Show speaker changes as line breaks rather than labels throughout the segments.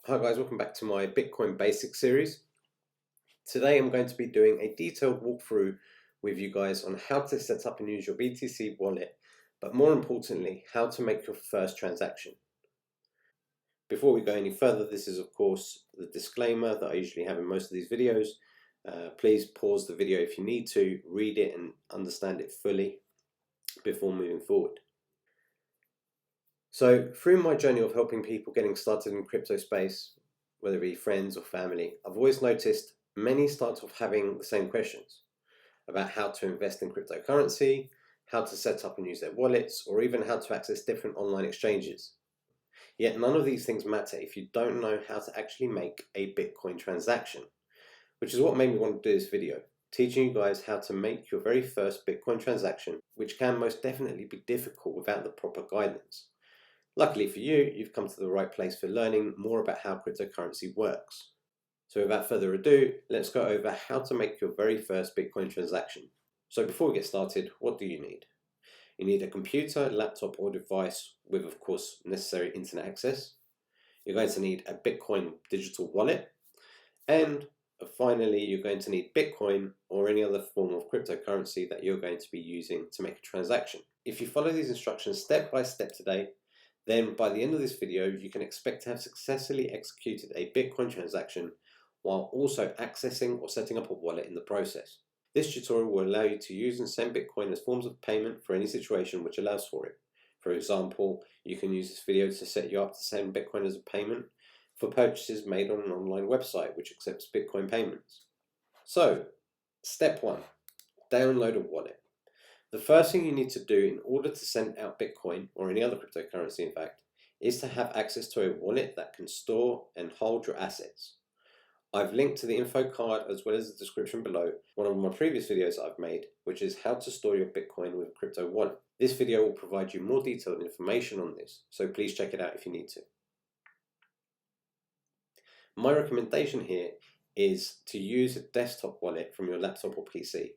Hi guys, welcome back to my Bitcoin Basics series. Today I'm going to be doing a detailed walkthrough with you guys on how to set up and use your BTC wallet, but more importantly, how to make your first transaction. Before we go any further, this is of course the disclaimer that I usually have in most of these videos. Please pause the video if you need to, read it and understand it fully before moving forward. So through my journey of helping people getting started in crypto space, whether it be friends or family, I've always noticed many start off having the same questions about how to invest in cryptocurrency, how to set up and use their wallets, or even how to access different online exchanges. Yet none of these things matter if you don't know how to actually make a Bitcoin transaction, which is what made me want to do this video, teaching you guys how to make your very first Bitcoin transaction, which can most definitely be difficult without the proper guidance. Luckily for you, you've come to the right place for learning more about how cryptocurrency works. So without further ado, let's go over how to make your very first Bitcoin transaction. So before we get started, what do you need? You need a computer, laptop or device with of course necessary internet access. You're going to need a Bitcoin digital wallet. And finally, you're going to need Bitcoin or any other form of cryptocurrency that you're going to be using to make a transaction. If you follow these instructions step by step today, then by the end of this video, you can expect to have successfully executed a Bitcoin transaction while also accessing or setting up a wallet in the process. This tutorial will allow you to use and send Bitcoin as forms of payment for any situation which allows for it. For example, you can use this video to set you up to send Bitcoin as a payment for purchases made on an online website which accepts Bitcoin payments. So, step 1, download a wallet. The first thing you need to do in order to send out Bitcoin, or any other cryptocurrency in fact, is to have access to a wallet that can store and hold your assets. I've linked to the info card as well as the description below one of my previous videos I've made, which is how to store your Bitcoin with a crypto wallet. This video will provide you more detailed information on this, so please check it out if you need to. My recommendation here is to use a desktop wallet from your laptop or PC.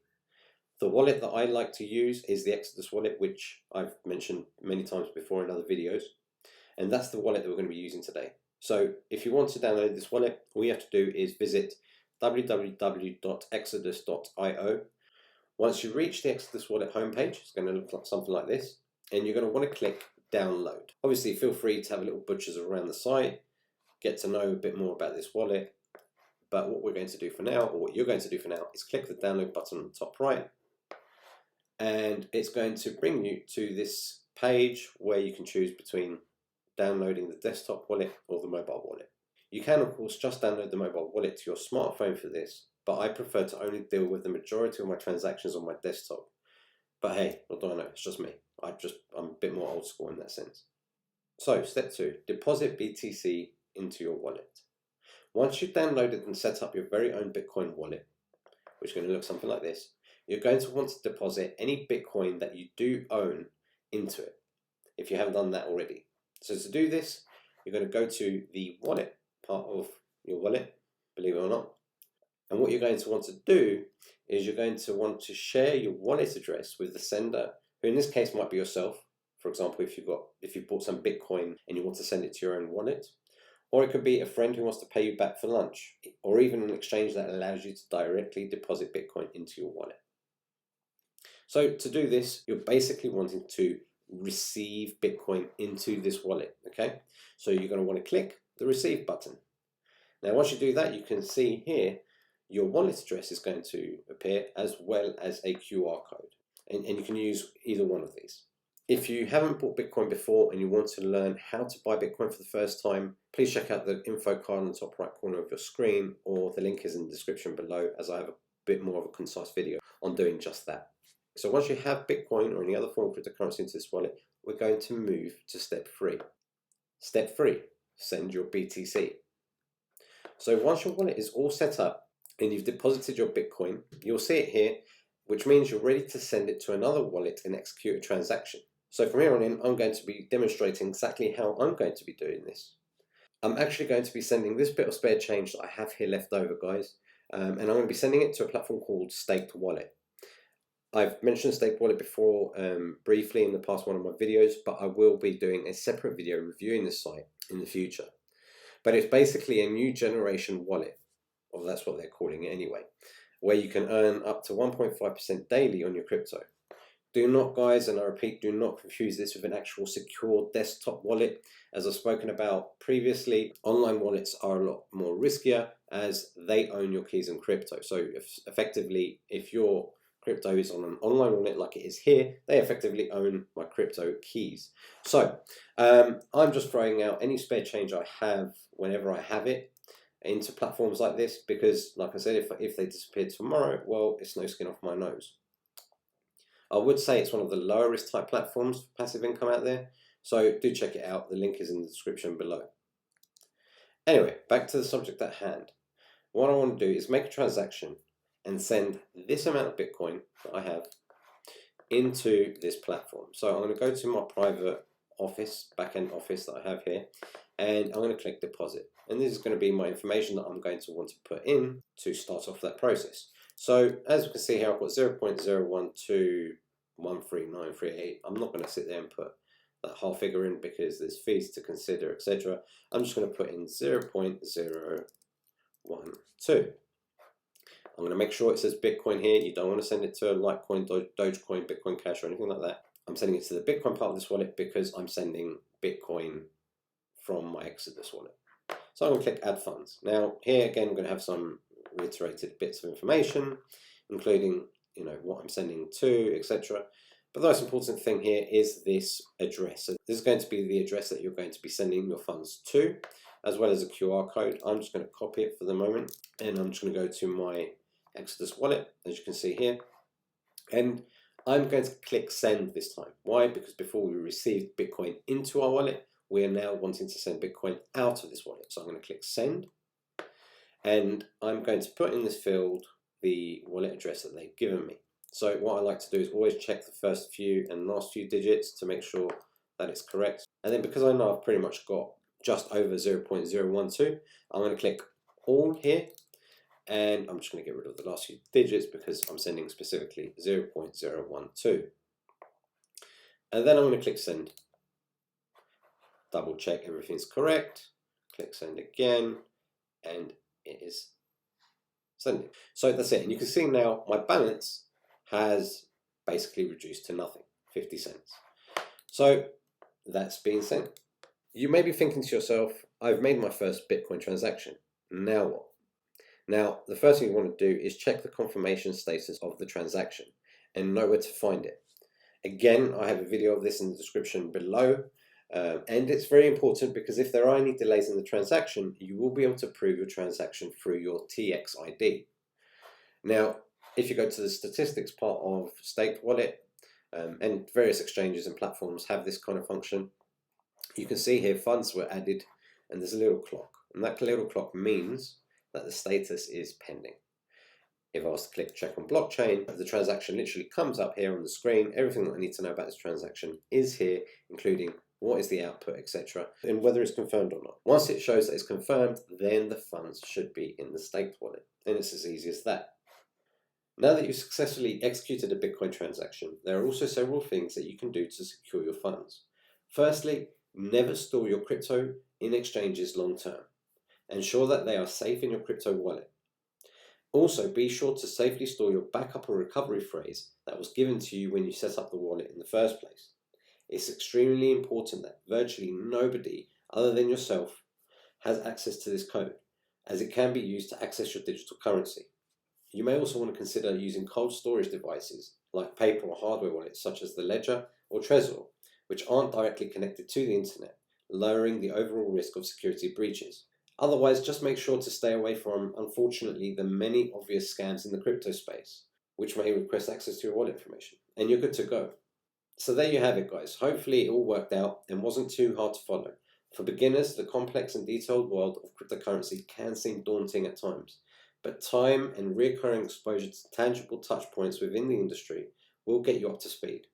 The wallet that I like to use is the Exodus wallet, which I've mentioned many times before in other videos. And that's the wallet that we're going to be using today. So if you want to download this wallet, all you have to do is visit www.exodus.io. Once you reach the Exodus wallet homepage, it's going to look like something like this. And you're going to want to click download. Obviously, feel free to have a little butchers around the site, get to know a bit more about this wallet. But what we're going to do for now, or what you're going to do for now, is click the download button on the top right. And it's going to bring you to this page where you can choose between downloading the desktop wallet or the mobile wallet. You can of course just download the mobile wallet to your smartphone for this, but I prefer to only deal with the majority of my transactions on my desktop. But hey, what do I know, it's just me. I'm a bit more old school in that sense. So step 2, deposit BTC into your wallet. Once you've downloaded and set up your very own Bitcoin wallet, which is going to look something like this, you're going to want to deposit any Bitcoin that you do own into it, if you haven't done that already. So to do this, you're going to go to the wallet part of your wallet, believe it or not. And what you're going to want to do is you're going to want to share your wallet address with the sender, who in this case might be yourself. For example, if you've bought some Bitcoin and you want to send it to your own wallet, or it could be a friend who wants to pay you back for lunch, or even an exchange that allows you to directly deposit Bitcoin into your wallet. So to do this, you're basically wanting to receive Bitcoin into this wallet, okay? So you're going to want to click the receive button. Now once you do that, you can see here your wallet address is going to appear as well as a QR code. And you can use either one of these. If you haven't bought Bitcoin before and you want to learn how to buy Bitcoin for the first time, please check out the info card on the top right corner of your screen, or the link is in the description below, as I have a bit more of a concise video on doing just that. So once you have Bitcoin or any other form of cryptocurrency into this wallet, we're going to move to step 3. Step 3, send your BTC. So once your wallet is all set up and you've deposited your Bitcoin, you'll see it here, which means you're ready to send it to another wallet and execute a transaction. So from here on in, I'm going to be demonstrating exactly how I'm going to be doing this. I'm actually going to be sending this bit of spare change that I have here left over, guys, and I'm going to be sending it to a platform called Staked Wallet. I've mentioned Staked Wallet before briefly in the past one of my videos, but I will be doing a separate video reviewing this site in the future. But it's basically a new generation wallet, or that's what they're calling it anyway, where you can earn up to 1.5% daily on your crypto. Do not, guys, and I repeat, do not confuse this with an actual secure desktop wallet. As I've spoken about previously, online wallets are a lot more riskier as they own your keys in crypto. So effectively, if your crypto is on an online wallet like it is here, they effectively own my crypto keys. So I'm just throwing out any spare change I have whenever I have it into platforms like this, because like I said, if they disappear tomorrow, well, it's no skin off my nose. I would say it's one of the lower risk type platforms for passive income out there, so do check it out. The link is in the description below. Anyway, back to the subject at hand. What I want to do is make a transaction and send this amount of Bitcoin that I have into this platform. So I'm going to go to my private office, backend office that I have here, and I'm going to click deposit. And this is going to be my information that I'm going to want to put in to start off that process. So as you can see here, I've got 0.012139338. I'm not going to sit there and put that whole figure in because there's fees to consider, etc. I'm just going to put in 0.012. I'm going to make sure it says Bitcoin here. You don't want to send it to Litecoin, Dogecoin, Bitcoin Cash, or anything like that. I'm sending it to the Bitcoin part of this wallet because I'm sending Bitcoin from my Exodus wallet. So I'm going to click Add Funds. Now here again, I'm going to have some reiterated bits of information, including what I'm sending to, etc. But the most important thing here is this address. So this is going to be the address that you're going to be sending your funds to, as well as a QR code. I'm just going to copy it for the moment, and I'm just going to go to my Exodus wallet, as you can see here, and I'm going to click send this time. Why? Because before we received Bitcoin into our wallet, we are now wanting to send Bitcoin out of this wallet. So I'm going to click send, and I'm going to put in this field the wallet address that they've given me. So what I like to do is always check the first few and last few digits to make sure that it's correct. And then because I know I've pretty much got just over 0.012, I'm going to click all here, and I'm just going to get rid of the last few digits because I'm sending specifically 0.012. And then I'm going to click send. Double check everything's correct. Click send again, and it is sending. So that's it. And you can see now my balance has basically reduced to nothing, 50 cents. So that's being sent. You may be thinking to yourself, I've made my first Bitcoin transaction. Now what? Now, the first thing you want to do is check the confirmation status of the transaction and know where to find it. Again, I have a video of this in the description below. And it's very important because if there are any delays in the transaction, you will be able to prove your transaction through your TX ID. Now, if you go to the statistics part of Staked Wallet, and various exchanges and platforms have this kind of function, you can see here funds were added and there's a little clock. And that little clock means that the status is pending. If I was to click check on blockchain, the transaction literally comes up here on the screen. Everything that I need to know about this transaction is here, including what is the output, etc., and whether it's confirmed or not. Once it shows that it's confirmed, then the funds should be in the staked wallet, and it's as easy as that. Now that you've successfully executed a Bitcoin transaction, there are also several things that you can do to secure your funds. Firstly, never store your crypto in exchanges long term. Ensure that they are safe in your crypto wallet. Also, be sure to safely store your backup or recovery phrase that was given to you when you set up the wallet in the first place. It's extremely important that virtually nobody other than yourself has access to this code, as it can be used to access your digital currency. You may also want to consider using cold storage devices like paper or hardware wallets such as the Ledger or Trezor, which aren't directly connected to the internet, lowering the overall risk of security breaches. Otherwise, just make sure to stay away from, unfortunately, the many obvious scams in the crypto space, which may request access to your wallet information, and you're good to go. So there you have it, guys. Hopefully it all worked out and wasn't too hard to follow. For beginners, the complex and detailed world of cryptocurrency can seem daunting at times, but time and recurring exposure to tangible touch points within the industry will get you up to speed.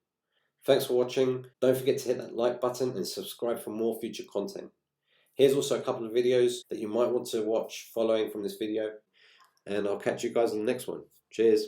Thanks for watching. Don't forget to hit that like button and subscribe for more future content. Here's also a couple of videos that you might want to watch following from this video, and I'll catch you guys on the next one. Cheers.